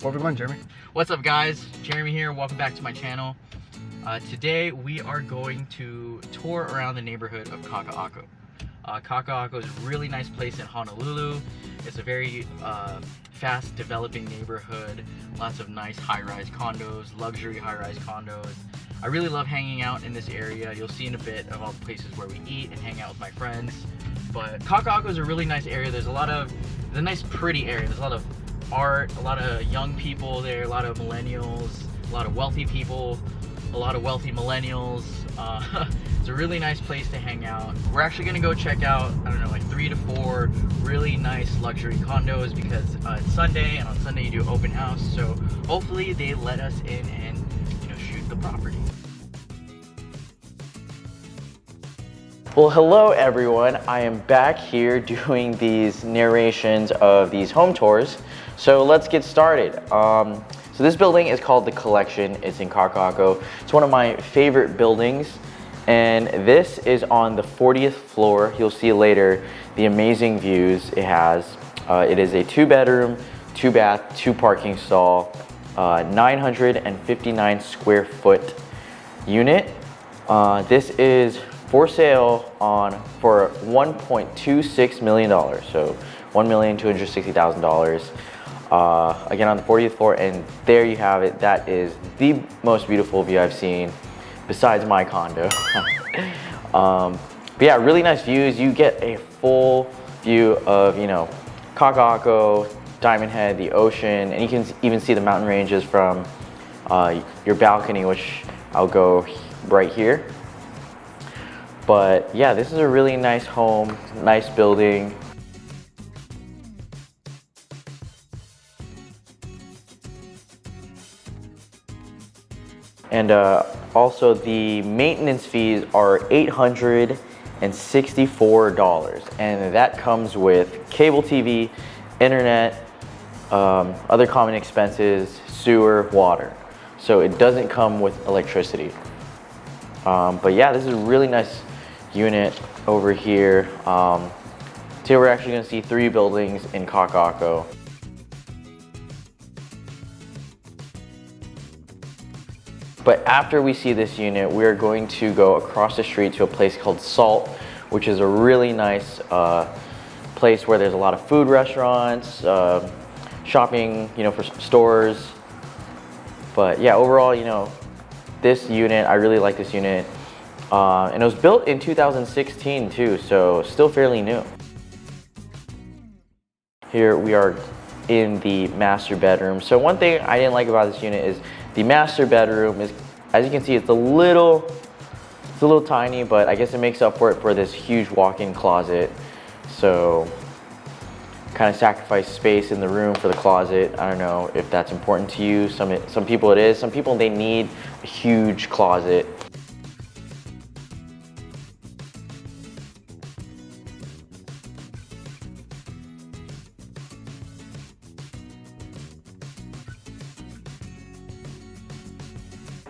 Where we going, Jeremy? What's up, guys? Jeremy here. Welcome back to my channel. Today we are going to tour around the neighborhood of Kakaako. Kakaako is a really nice place in Honolulu. It's a very fast developing neighborhood. Lots of nice high-rise condos, luxury high-rise condos. I really love hanging out in this area. You'll see in a bit of all the places where we eat and hang out with my friends. But Kakaako is a really nice area. It's a nice pretty area. There's a lot of art, a lot of young people there, a lot of millennials, a lot of wealthy people, a lot of wealthy millennials. It's a really nice place to hang out. We're actually gonna go check out, I don't know, like 3 to 4 really nice luxury condos because it's Sunday, and on Sunday you do open house. So hopefully they let us in and, shoot the property. Well, hello everyone. I am back here doing these narrations of these home tours. So let's get started. So this building is called the Collection. It's in Kakaako. It's one of my favorite buildings. And this is on the 40th floor. You'll see later the amazing views it has. It is a 2-bedroom, 2-bath, 2 parking stall, 959 square foot unit. This is for sale for $1.26 million, so $1,260,000. Again, on the 40th floor, and there you have it. That is the most beautiful view I've seen, besides my condo. But yeah, really nice views. You get a full view of, Kakaako, Diamond Head, the ocean, and you can even see the mountain ranges from your balcony, which I'll go right here. But yeah, this is a really nice home, nice building. And also the maintenance fees are $864, and that comes with cable TV, internet, other common expenses, sewer, water. So it doesn't come with electricity. But yeah, this is a really nice unit over here. Today we're actually going to see 3 buildings in Kakaako. But after we see this unit, we're going to go across the street to a place called Salt, which is a really nice place where there's a lot of food restaurants, shopping, for stores. But yeah, overall, this unit, I really like this unit. And it was built in 2016 too, so still fairly new. Here we are in the master bedroom. So one thing I didn't like about this unit is the master bedroom is, as you can see, it's a little tiny, but I guess it makes up for it for this huge walk-in closet. So kind of sacrifice space in the room for the closet. I don't know if that's important to you. Some people it is. Some people, they need a huge closet.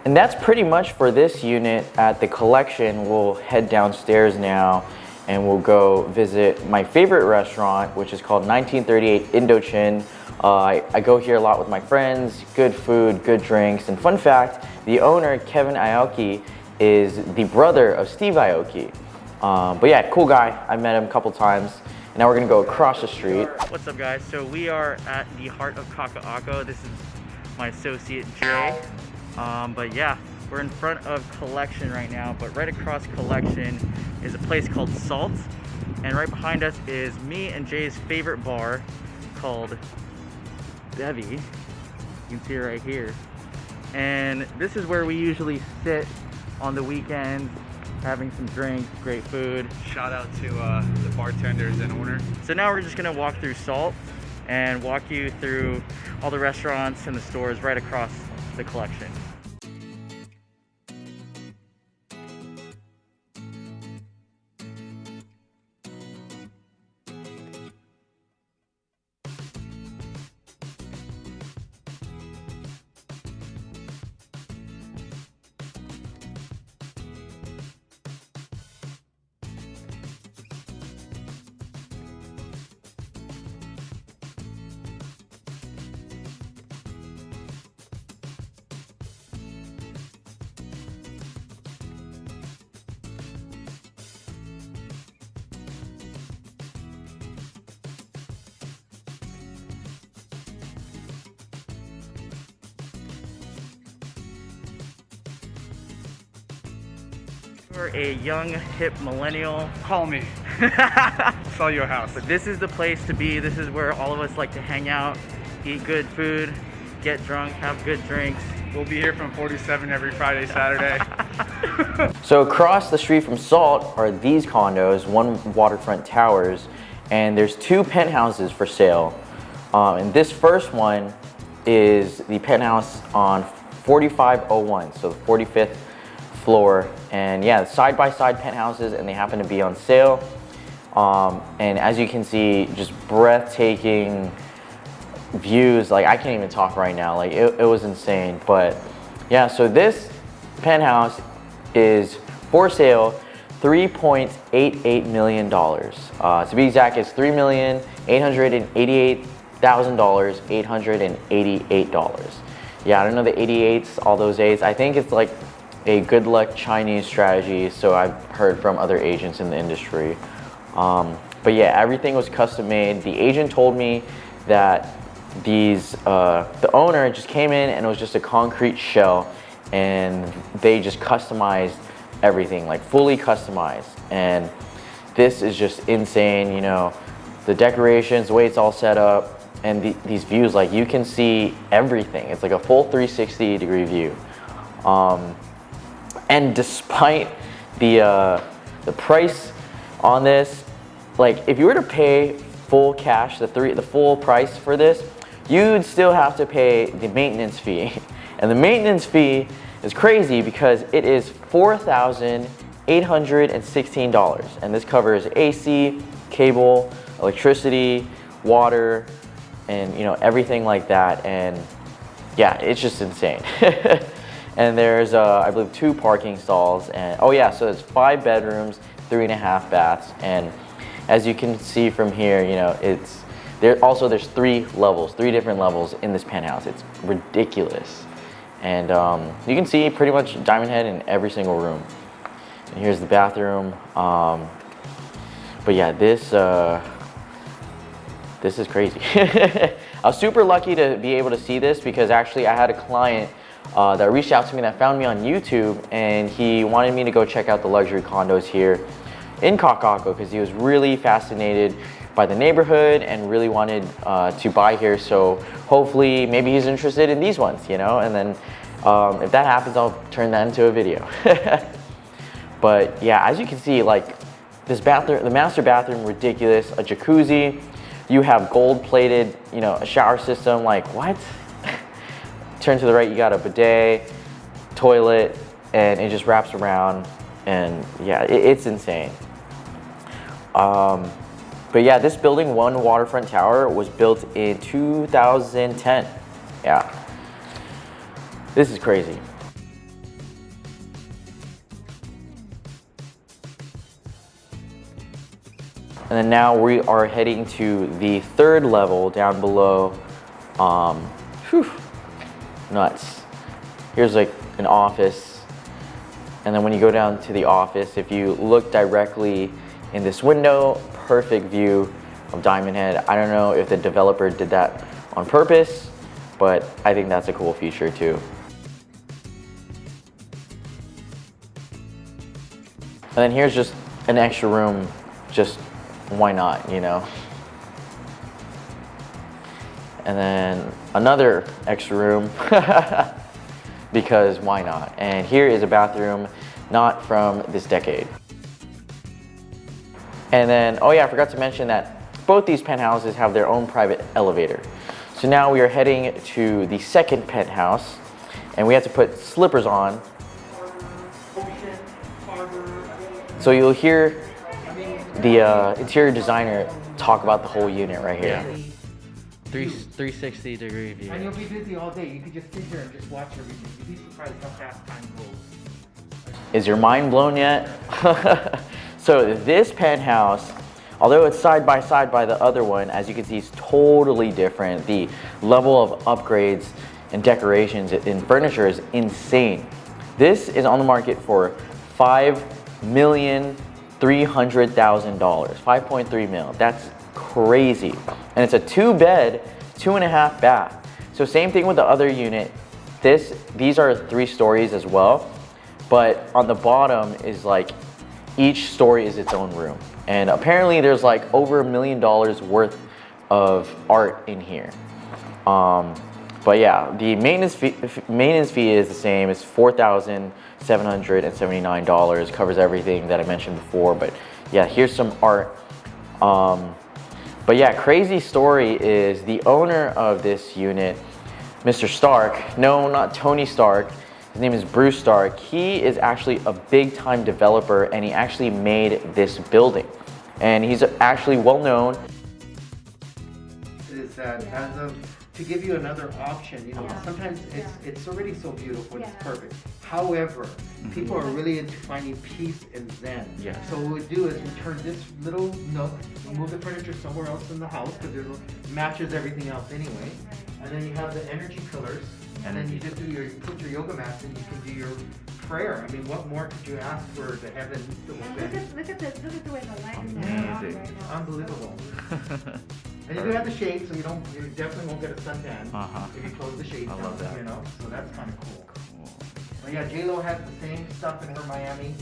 And that's pretty much for this unit at the Collection. We'll head downstairs now and we'll go visit my favorite restaurant, which is called 1938 Indochin. I go here a lot with my friends. Good food, good drinks. And fun fact, the owner, Kevin Aoki, is the brother of Steve Aoki. But yeah, cool guy. I met him a couple times. And now we're gonna go across the street. What's up, guys? So we are at the heart of Kakaako. This is my associate, Jay. But yeah, we're in front of Collection right now, but right across Collection is a place called Salt, and right behind us is me and Jay's favorite bar called Devi. You can see it right here. And this is where we usually sit on the weekends, having some drinks, great food. Shout out to the bartenders and owner. So now we're just gonna walk through Salt and walk you through all the restaurants and the stores right across the Collection. You're a young, hip millennial. Call me. Sell you a house. But this is the place to be. This is where all of us like to hang out, eat good food, get drunk, have good drinks. We'll be here from 47 every Friday, Saturday. So across the street from Salt are these condos, one Waterfront Towers, and there's 2 penthouses for sale. And this first one is the penthouse on 4501, so the 45th floor. And yeah, side-by-side penthouses, and they happen to be on sale. And as you can see, just breathtaking views. Like, I can't even talk right now. Like, it was insane. But yeah, so this penthouse is for sale, $3.88 million. To be exact, it's $3,888,888. Yeah, I don't know the 88s, all those 8s. I think it's like a good luck Chinese strategy, so I've heard from other agents in the industry. But yeah, everything was custom made. The agent told me that the owner just came in and it was just a concrete shell, and they just customized everything, like fully customized. And this is just insane, you know, the decorations, the way it's all set up, and these views, like you can see everything. It's like a full 360-degree view. And despite the price on this, like if you were to pay full cash, the full price for this, you'd still have to pay the maintenance fee. And the maintenance fee is crazy because it is $4,816. And this covers AC, cable, electricity, water, and you know, everything like that. And yeah, it's just insane. And there's, I believe, 2 parking stalls. And oh yeah, so there's 5 bedrooms, 3.5 baths. And as you can see from here, you know, there's 3 levels, 3 different levels in this penthouse. It's ridiculous. And you can see pretty much Diamond Head in every single room. And here's the bathroom. But yeah, this is crazy. I was super lucky to be able to see this because actually I had a client that reached out to me, that found me on YouTube, and he wanted me to go check out the luxury condos here in Kakaako because he was really fascinated by the neighborhood and really wanted to buy here. So hopefully maybe he's interested in these ones, you know, and then if that happens, I'll turn that into a video. But yeah, as you can see, like this bathroom, the master bathroom, ridiculous. A jacuzzi, you have gold plated, you know, a shower system. Like what? Turn to the right, you got a bidet, toilet, and it just wraps around. And yeah, it's insane. But yeah, this building, one Waterfront Tower, was built in 2010. Yeah, this is crazy. And then now we are heading to the 3rd level down below. Nuts. Here's like an office. And then when you go down to the office, if you look directly in this window, perfect view of Diamond Head. I don't know if the developer did that on purpose, but I think that's a cool feature too. And then here's just an extra room, just why not, you know? And then another extra room, because why not? And here is a bathroom not from this decade. And then, oh yeah, I forgot to mention that both these penthouses have their own private elevator. So now we are heading to the 2nd penthouse, and we have to put slippers on. So you'll hear the interior designer talk about the whole unit right here. 360-degree view. And you'll be busy all day. You could just sit here and just watch everything. You'd be surprised how fast time goes. Is your mind blown yet? So this penthouse, although it's side by side by the other one, as you can see, it's totally different. The level of upgrades and decorations in furniture is insane. This is on the market for $5,300,000. $5.3 million. That's crazy. And it's a 2-bed, 2.5 bath. So same thing with the other unit. These are 3 stories as well, but on the bottom is like each story is its own room. And apparently there's like over $1 million worth of art in here. But yeah, the maintenance fee is the same. It's $4,779. Covers everything that I mentioned before. But yeah, here's some art. But yeah, crazy story is the owner of this unit, Mr. Stark. No, not Tony Stark. His name is Bruce Stark. He is actually a big time developer, and he actually made this building. And he's actually well known. Is that as of to give you another option, you know, Yeah. sometimes Yeah. it's already so beautiful, it's Yeah. perfect. However, people are really into finding peace and zen. Yes. So what we do is we turn this little nook, we move the furniture somewhere else in the house because it matches everything else anyway. And then you have the energy pillars, and then you just put your yoga mats and you can do your prayer. I mean, what more could you ask for the heavens to And open? look at the way the light is Amazing. right now. Unbelievable. And you do have the shade, so you definitely won't get a suntan if you close the shades I down, love that. you know, so that's kind of cool. But yeah, J-Lo has the same stuff in her Miami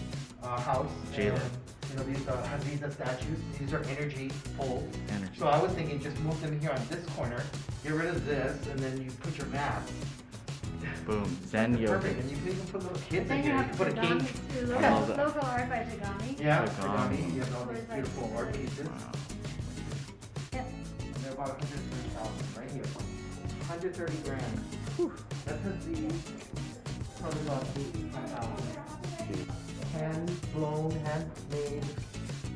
house. J-Lo. And, you know, these Haziza statues, these are energy poles. Energy. So I was thinking just move them here on this corner, get rid of this, and then you put your mats. Boom, Zen yoga. Perfect, and you can even put little kids in Then you here, you have can put a Tagami cage. too. I Look love at that. local art by Tagami. Yeah, Tagami. Tagami, you have all these beautiful art pieces. Yep. They're about 130,000 right here. 130 grand. That's a Z. Probably about 8,000. Hand blown, handmade,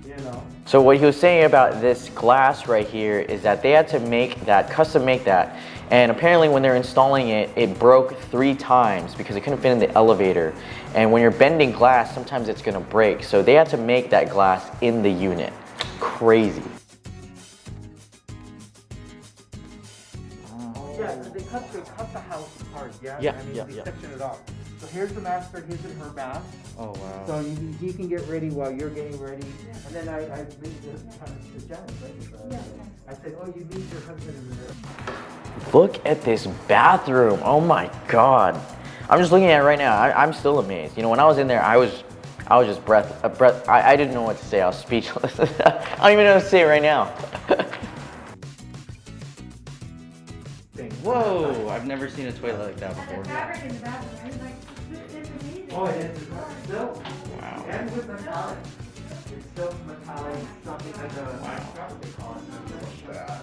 you know. So what he was saying about this glass right here is that they had to make that, custom make that. And apparently when they're installing it, it broke 3 times because it couldn't fit in the elevator. And when you're bending glass, sometimes it's gonna break. So they had to make that glass in the unit. Crazy. Yeah, they cut the house apart, yeah? Yeah, I mean, yeah, they yeah. section it off. So here's the master, here's her bath. Oh wow. So he can get ready while you're getting ready. And then I made this kind of pajamas, right? I said, oh, you need your husband in there. Look at this bathroom. Oh my God. I'm just looking at it right now. I'm still amazed. You know, when I was in there, I was just breath. I didn't know what to say. I was speechless. I don't even know what to say right now. Whoa, I've never seen a toilet like that And before. the fabric in the bathroom is like, it's amazing. Oh, it is. It's silk. Wow. And with metallic. It's silk, metallic, something like a, I forgot what they call it.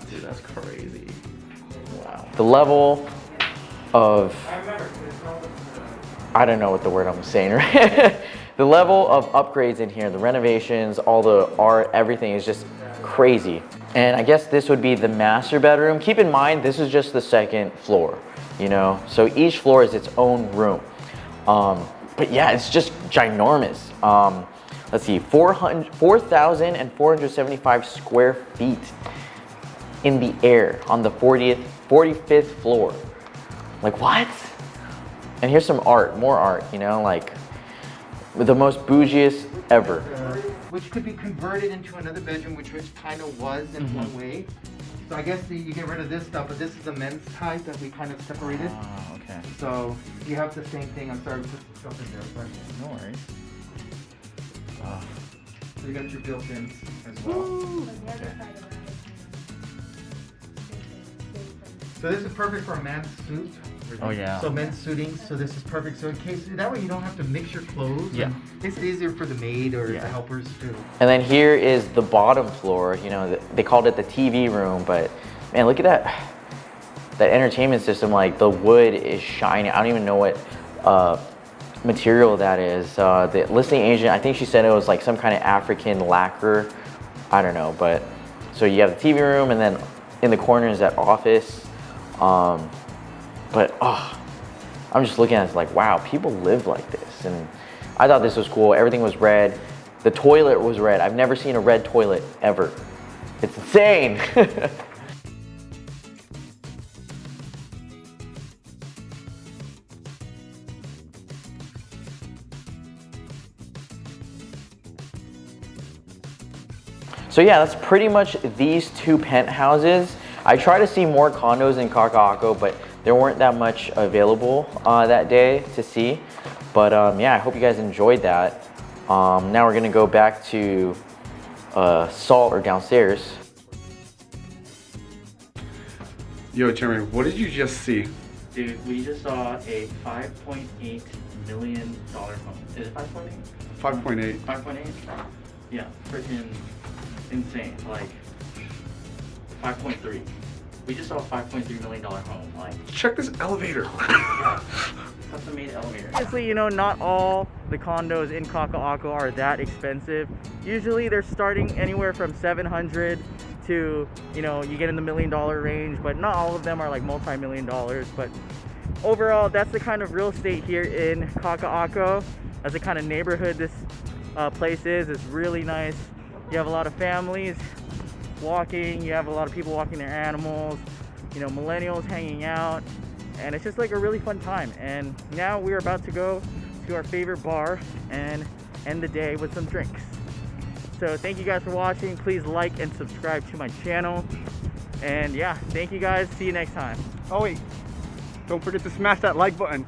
Dude, that's crazy. Wow. The level of, I remember. I don't know what the word I'm saying, right? The level of upgrades in here, the renovations, all the art, everything is just crazy. And I guess this would be the master bedroom. Keep in mind, this is just the 2nd floor, you know? So each floor is its own room. But yeah, it's just ginormous. Let's see, 4,475 square feet in the air on the 45th floor. Like what? And here's some art, more art, you know, like the most bougiest ever. Which could be converted into another bedroom, which kind of was in one way. So I guess you get rid of this stuff, but this is the men's type that we kind of separated. Oh, okay. So you have the same thing. I'm sorry, we put stuff in there, but No worries. so you got your built-ins as well. But the other side of that is So this is perfect for a man's suit. Oh, yeah. So men's suiting. So this is perfect. So in case that way you don't have to mix your clothes. Yeah. and It's easier for the maid or Yeah. the helpers too. And then here is the bottom floor. You know, they called it the TV room, but man, look at that entertainment system. Like the wood is shiny. I don't even know what material that is. The listing agent, I think she said it was like some kind of African lacquer. I don't know, but so you have the TV room, and then in the corner is that office. But I'm just looking at it, it's like, wow, people live like this. And I thought this was cool. Everything was red. The toilet was red. I've never seen a red toilet ever. It's insane. So yeah, that's pretty much these 2 penthouses. I tried to see more condos in Kakaako, but there weren't that much available that day to see. But yeah, I hope you guys enjoyed that. Now we're gonna go back to Salt or downstairs. Yo, Jeremy, what did you just see? Dude, we just saw a $5.8 million home. Is it 5.8? 5.8. 5.8? Yeah, freaking insane. Like 5.3. We just saw a $5.3 million home. Like, Check this elevator. yeah, custom made elevator. Obviously, you know, not all the condos in Kakaako are that expensive. Usually they're starting anywhere from $700 to, you know, you get in the $1 million range, but not all of them are like multi-million dollars. But overall, that's the kind of real estate here in Kakaako. That's the kind of neighborhood this place is. It's really nice. You have a lot of families walking, you have a lot of people walking their animals, you know, millennials hanging out, and it's just like a really fun time. And now we're about to go to our favorite bar and end the day with some drinks. So thank you guys for watching. Please like and subscribe to my channel. And yeah, thank you guys. See you next time. Oh wait, don't forget to smash that like button.